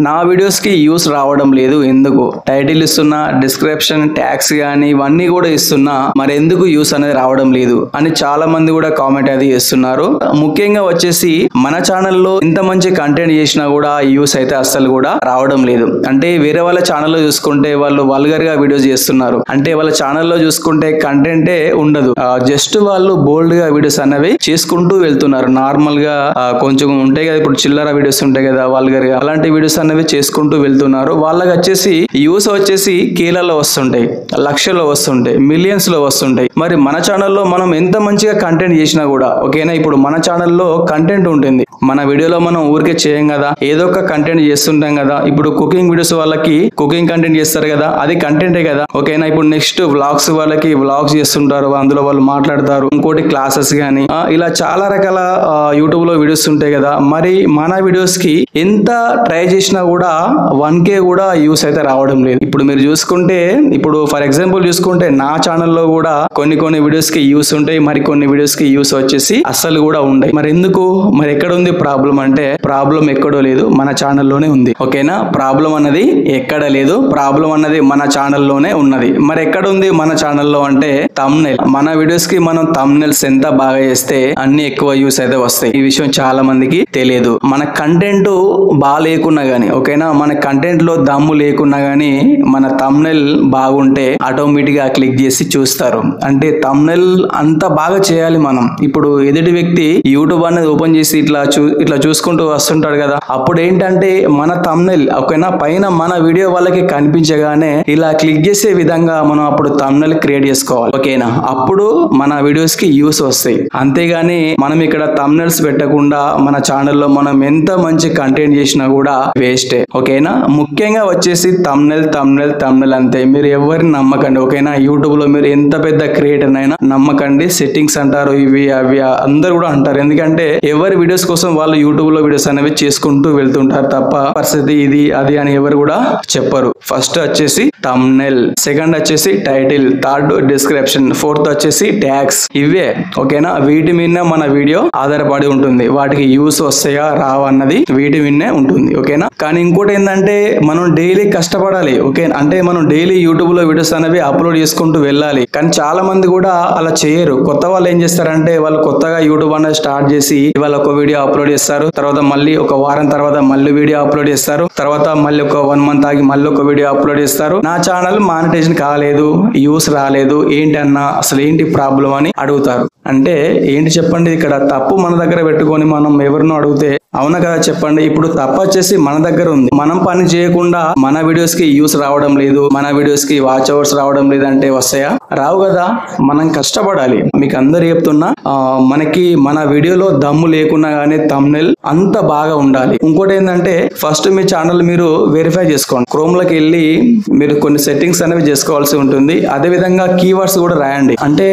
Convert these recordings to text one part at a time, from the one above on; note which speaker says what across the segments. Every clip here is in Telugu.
Speaker 1: నా వీడియోస్ కి యూస్ రావడం లేదు ఎందుకు? టైటిల్ ఇస్తున్నా, డిస్క్రిప్షన్ ట్యాగ్స్ కానీ ఇవన్నీ కూడా ఇస్తున్నా, మరి ఎందుకు యూస్ అనేది రావడం లేదు అని చాలా మంది కూడా కామెంట్ అది చేస్తున్నారు. ముఖ్యంగా వచ్చేసి మన ఛానల్లో ఇంత మంచి కంటెంట్ చేసినా కూడా యూస్ అయితే అస్సలు కూడా రావడం లేదు. అంటే వేరే వాళ్ళ ఛానల్లో చూసుకుంటే వాళ్ళు వల్గర్ గా వీడియోస్ చేస్తున్నారు. అంటే వాళ్ళ ఛానల్లో చూసుకుంటే కంటెంటే ఉండదు, జస్ట్ వాళ్ళు బోల్డ్ గా వీడియోస్ అనేవి చేసుకుంటూ వెళ్తున్నారు. నార్మల్ గా కొంచెం ఉంటాయి కదా, ఇప్పుడు చిల్లర వీడియోస్ ఉంటాయి కదా వల్గర్ గా, అలాంటి వీడియోస్ అనేవి చేసుకుంటూ వెళ్తున్నారు. వాళ్ళకి వచ్చేసి యూస్ వచ్చేసి కేలలో వస్తుంటాయి, లక్షల్లో వస్తుంటాయి, మిలియన్స్ లో వస్తుంటాయి. మరి మన ఛానల్లో మనం ఎంత మంచిగా కంటెంట్ చేసినా కూడా ఓకేనా, ఇప్పుడు మన ఛానల్లో కంటెంట్ ఉంటుంది, మన వీడియోలో మనం ఊరికే చేయం కదా, ఏదో ఒక కంటెంట్ చేస్తుంటాం కదా. ఇప్పుడు కుకింగ్ వీడియోస్ వాళ్ళకి కుకింగ్ కంటెంట్ చేస్తారు కదా, అది కంటెంటే కదా ఓకేనా. ఇప్పుడు నెక్స్ట్ వ్లాగ్స్ వాళ్ళకి వ్లాగ్స్ చేస్తుంటారు, అందులో వాళ్ళు మాట్లాడతారు. ఇంకోటి క్లాసెస్ కానీ ఇలా చాలా రకాల యూట్యూబ్ లో వీడియోస్ ఉంటాయి కదా. మరి మన వీడియోస్ కి ఎంత ట్రై చేసినా కూడా 1K కూడా యూస్ అయితే రావడం లేదు. ఇప్పుడు మీరు చూసుకుంటే, ఇప్పుడు ఫర్ ఎగ్జాంపుల్ చూసుకుంటే నా ఛానల్లో కూడా కొన్ని వీడియోస్ కి యూస్ ఉంటాయి, మరి కొన్ని వీడియోస్ కి యూస్ వచ్చేసి అస్సలు కూడా ఉండయి. మరి ఎందుకు? మరి ఎక్కడ ఉంది ప్రాబ్లం అంటే, ప్రాబ్లం ఎక్కడో లేదు, మన ఛానల్లోనే ఉంది ఓకేనా. ప్రాబ్లం అన్నది ఎక్కడ లేదు, ప్రాబ్లం అన్నది మన ఛానల్లోనే ఉన్నది. మరి ఎక్కడ ఉంది మన ఛానల్లో అంటే థంబ్నెయిల్. మన వీడియోస్ కి మనం థంబ్నెయిల్స్ ఎంత బాగా చేస్తే అన్ని ఎక్కువ యూస్ అయితే వస్తాయి. ఈ విషయం చాలా మందికి తెలియదు. మన కంటెంట్ బాగా లేకున్నా గానీ ఓకేనా, మన కంటెంట్ లో దమ్ము లేకున్నా గానీ మన థంబ్నెయిల్ బాగుంటే ఆటోమేటిక్ గా క్లిక్ చేసి చూస్తారు. అంటే థంబ్నెయిల్ అంత బాగా చేయాలి మనం. ఇప్పుడు ఎదుటి వ్యక్తి యూట్యూబ్ అనేది ఓపెన్ చేసి ఇట్లా చూసుకుంటూ వస్తుంటాడు కదా, అప్పుడు ఏంటంటే మన థంబ్నెయిల్ ఓకేనా పైన మన వీడియో వాళ్ళకి కనిపించగానే ఇలా క్లిక్ చేసే విధంగా మనం అప్పుడు థంబ్నెయిల్ క్రియేట్ చేసుకోవాలి ఓకేనా. అప్పుడు మన వీడియోస్ కి యూస్ వస్తాయి. అంతేగాని మనం ఇక్కడ థంబ్నెయిల్స్ పెట్టకుండా మన ఛానల్లో మనం ఎంత మంచి కంటెంట్ చేసినా కూడా వేస్టే ఓకేనా. ముఖ్యంగా వచ్చేసి థంబ్నెయిల్ అంతే. మీరు ఎవరిని నమ్మకండి ఓకేనా. యూట్యూబ్ లో మీరు ఎంత పెద్ద క్రియేటర్ అయినా నమ్మకండి. సెట్టింగ్స్ అంటారు, ఇవి అవి అందరు కూడా అంటారు. ఎందుకంటే ఎవరి వీడియోస్ కోసం వాళ్ళు యూట్యూబ్ లో వీడియోస్ అనేవి చేసుకుంటూ వెళ్తుంటారు తప్ప పరిస్థితి ఇది అది అని ఎవరు కూడా చెప్పరు. ఫస్ట్ వచ్చేసి థంబ్నెయిల్, సెకండ్ వచ్చేసి టైటిల్, థర్డ్ డిస్క్రిప్షన్, ఫోర్త్ వచ్చేసి ట్యాగ్స్. ఇవే ఓకేనా. వీటి మీద మన వీడియో ఆధారపడి ఉంటుంది. వాటికి యూస్ వస్తాయా రావా అన్నది వీటి మీదనే ఉంటుంది ఓకేనా. కానీ ఇంకోటి ఏంటంటే మనం డైలీ కష్టపడాలి ఓకే. అంటే మనం డైలీ యూట్యూబ్ లో వీడియోస్ అనేవి అప్లోడ్ చేసుకుంటూ వెళ్ళాలి. కానీ చాలా మంది కూడా అలా చేయరు. కొత్త వాళ్ళు ఏం చేస్తారంటే, వాళ్ళు కొత్తగా యూట్యూబ్ అనేది స్టార్ట్ చేసి ఇవాళ ఒక వీడియో అప్లోడ్ చేస్తారు, తర్వాత మళ్ళీ ఒక వారం తర్వాత మళ్ళీ వీడియో అప్లోడ్ చేస్తారు, తర్వాత మళ్ళీ ఒక 1 month ఆగి మళ్ళీ ఒక వీడియో అప్లోడ్ చేస్తారు. నా ఛానల్ మానిటైజేషన్ కాలేదు, యూస్ రాలేదు, ఏంటి అన్నా అసలు ఏంటి ప్రాబ్లం అని అడుగుతారు. అంటే ఏంటి చెప్పండి, ఇక్కడ తప్పు మన దగ్గర పెట్టుకొని మనం ఎవరినో అడిగితే అవునా కదా చెప్పండి. ఇప్పుడు తప్పు వచ్చేసి మన దగ్గర ఉంది. మనం పని చేయకుండా మన వీడియోస్ కి యూస్ రావడం లేదు, మన వీడియోస్ కి వాచ్ అవర్స్ రావడం లేదంటే వస్తాయా? రావు కదా. మనం కష్టపడాలి. మీకు అందరు చెప్తున్నా, మనకి మన వీడియోలో దమ్ము లేకున్నా గానీ థంబ్నెయిల్ అంత బాగా ఉండాలి. ఇంకోటి ఏంటంటే, ఫస్ట్ మీ ఛానల్ మీరు వెరిఫై చేసుకోండి. క్రోమ్ లోకి వెళ్ళి మీరు కొన్ని సెట్టింగ్స్ అనేవి చేసుకోవాల్సి ఉంటుంది. అదే విధంగా కీవర్డ్స్ కూడా రాయండి. అంటే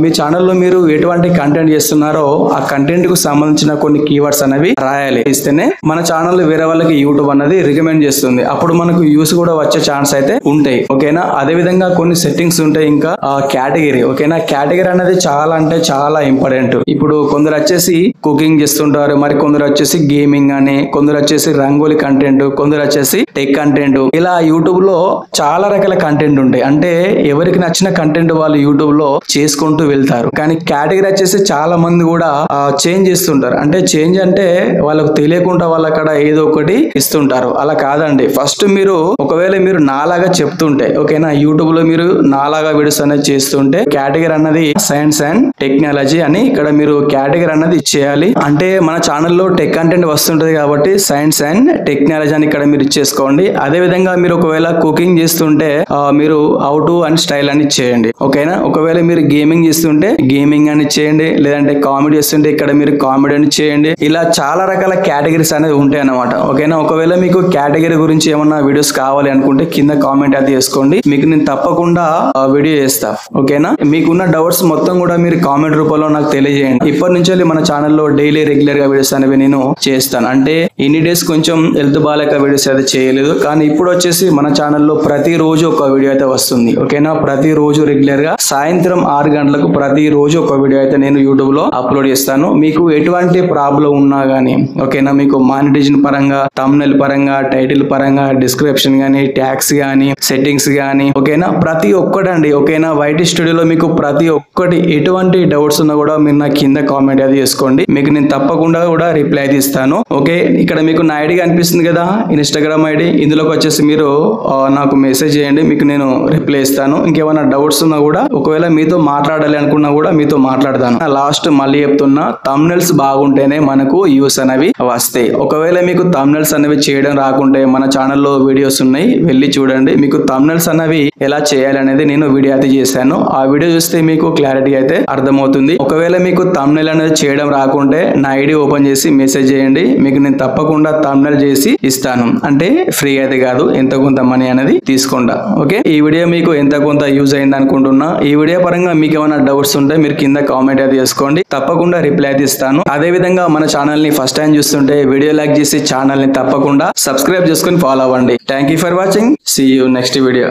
Speaker 1: మీ ఛానల్లో మీరు ఎటువంటి కంటెంట్ చేస్తున్నారో ఆ కంటెంట్ కు సంబంధించిన కొన్ని కీవర్డ్స్ అనేవి రాయాలి. ఇస్తేనే మన ఛానల్ వేరే వాళ్ళకి యూట్యూబ్ అనేది రికమెండ్ చేస్తుంది. అప్పుడు మనకు యూస్ కూడా వచ్చే ఛాన్స్ అయితే ఉంటాయి ఓకేనా. అదే విధంగా కొన్ని సెట్టింగ్స్ ఉంటాయి. ఇంకా కేటగిరీ ఓకేనా. కేటగిరీ అనేది చాలా అంటే చాలా ఇంపార్టెంట్. ఇప్పుడు కొందరు వచ్చేసి కుకింగ్ చేస్తుంటారు, మరి కొందరు వచ్చేసి గేమింగ్ అని, కొందరు వచ్చేసి రంగోలి కంటెంట్, కొందరు వచ్చేసి టెక్ కంటెంట్, ఇలా యూట్యూబ్ లో చాలా రకాల కంటెంట్ ఉంటాయి. అంటే ఎవరికి నచ్చిన కంటెంట్ వాళ్ళు యూట్యూబ్ లో చేసుకుంటూ వెళ్తారు. కానీ కేటగిరీ వచ్చేసి చాలా మంది కూడా చేంజ్ చేస్తుంటారు. అంటే చేంజ్ అంటే వాళ్ళకు తెలియకుండా వాళ్ళు అక్కడ ఏదో ఒకటి ఇస్తుంటారు. అలా కాదండి. ఫస్ట్ మీరు ఒకవేళ మీరు నాలాగా చెప్తుంటే ఓకేనా, యూట్యూబ్ లో మీరు నాలాగా వీడియోస్ అనేది చేస్తుంటే కేటగిరీ అన్నది సైన్స్ అండ్ టెక్నాలజీ అని ఇక్కడ మీరు కేటగిరీ అన్నది ఇచ్చేయాలి. అంటే మన ఛానల్లో టెక్ కంటెంట్ వస్తుంటది కాబట్టి సైన్స్ అండ్ టెక్నాలజీ అని ఇక్కడ మీరు ఇచ్చేసుకోండి. అదే విధంగా మీరు ఒకవేళ కుకింగ్ చేస్తుంటే మీరు హౌ టు అండ్ స్టైల్ అని చేయండి ఓకేనా. ఒకవేళ మీరు గేమింగ్ చేస్తుంటే గేమింగ్ అని చేయండి, లేదంటే కామెడీ చేస్తుంటే ఇక్కడ మీరు కామెడీ అని చేయండి. ఇలా చాలా రకాల కేటగిరీస్ అనేది ఉంటాయి అన్నమాట ఓకేనా. ఒకవేళ మీకు కేటగిరీ గురించి ఏమన్నా వీడియోస్ కావాలి అనుకుంటే కింద కామెంట్ అది చేసుకోండి, మీకు నేను తప్పకుండా వీడియో చేస్తా ఓకేనా. మీకున్న డౌట్స్ మొత్తం కూడా మీరు కామెంట్ రూపంలో నాకు తెలియజేయండి. ఇప్పటి నుంచి మన ఛానల్లో డైలీ రెగ్యులర్ గా వీడియోస్ అనేవి నేను చేస్తాను. అంటే ఇన్ని డేస్ కొంచెం హెల్త్ బాగాలేక వీడియోస్ అయితే చేయలేదు, కానీ ఇప్పుడు వచ్చేసి మన ఛానల్లో ప్రతిరోజు ఒక వీడియో అయితే వస్తుంది ఓకేనా. ప్రతిరోజు రెగ్యులర్ గా సాయంత్రం 6 గంటలకు ప్రతిరోజు ఒక వీడియో అయితే నేను యూట్యూబ్ లో అప్లోడ్ చేస్తాను. మీకు ఎటువంటి ప్రాబ్లం ఉన్నా గానీ ఓకేనా. మీకు మానిటైజేషన్ పరంగా, థంబ్నెయిల్ పరంగా, టైటిల్ పరంగా, డిస్క్రిప్షన్ గానీ, ట్యాగ్స్ గానీ, సెట్టింగ్స్ గానీ, ఓకేనా, ప్రతి ఒక్కటండి. ఓకేనా, వైటీ స్టూడియోలో మీకు ప్రతి ఒక్కటి ఎటువంటి డౌట్స్ ఉన్నా కూడా మీరు నా కింద కామెంట్ అది చేసుకోండి, మీకు నేను తప్పకుండా కూడా రిప్లై అయితే ఇస్తాను. ఓకే, ఇక్కడ మీకు నా ఐడి కనిపిస్తుంది కదా, ఇన్స్టాగ్రామ్ ఐడి, ఇందులోకి వచ్చేసి మీరు నాకు మెసేజ్ చేయండి, మీకు నేను రిప్లై ఇస్తాను. ఇంకేమైనా డౌట్స్ ఉన్నా కూడా, ఒకవేళ మీతో మాట్లాడాలి అనుకున్నా కూడా మీతో మాట్లాడతాను. లాస్ట్ మళ్ళీ చెప్తున్నా, థంబ్నెయిల్స్ బాగుంటేనే మనకు యూస్ అనేవి వస్తాయి. ఒకవేళ మీకు థంబ్నెయిల్స్ అనేవి చేయడం రాకుంటే మన ఛానల్లో వీడియోస్ ఉన్నాయి, వెళ్ళి చూడండి. మీకు థంబ్నెయిల్స్ అనేవి ఎలా చేయాలి అనేది నేను వీడియో అయితే చేశాను. ఆ వీడియో చూస్తే మీకు క్లారిటీ అయితే అర్థమవుతుంది. ఒకవేళ మీకు థంబ్నెయిల్ అనేది చేయడం రాకుంటే నా ఐడి ఓపెన్ చేసి మెసేజ్ చేయండి, మీకు నేను తప్పకుండా థంబ్నెయిల్ చేసి ఇస్తాను. అంటే ఫ్రీ అయితే కాదు, ఎంత కొంత మనీ అనేది తీసుకుంటా. ఓకే, ఈ వీడియో మీకు ఎంత కొంత యూజ్ అయింది అనుకుంటున్నా. ఈ వీడియో పరంగా మీకు ఏమైనా డౌట్స్ ఉంటే మీరు కింద కామెంట్ అయితే చేసుకోండి, తప్పకుండా రిప్లై అయితే ఇస్తాను. అదే విధంగా మన ఛానల్ ని ఫస్ట్ టైం చూస్తుంటే వీడియో లైక్ చేసి ఛానల్ ని తప్పకుండా సబ్స్క్రైబ్ చేసుకొని ఫాలో అవ్వండి. Thank you for watching. See you next video.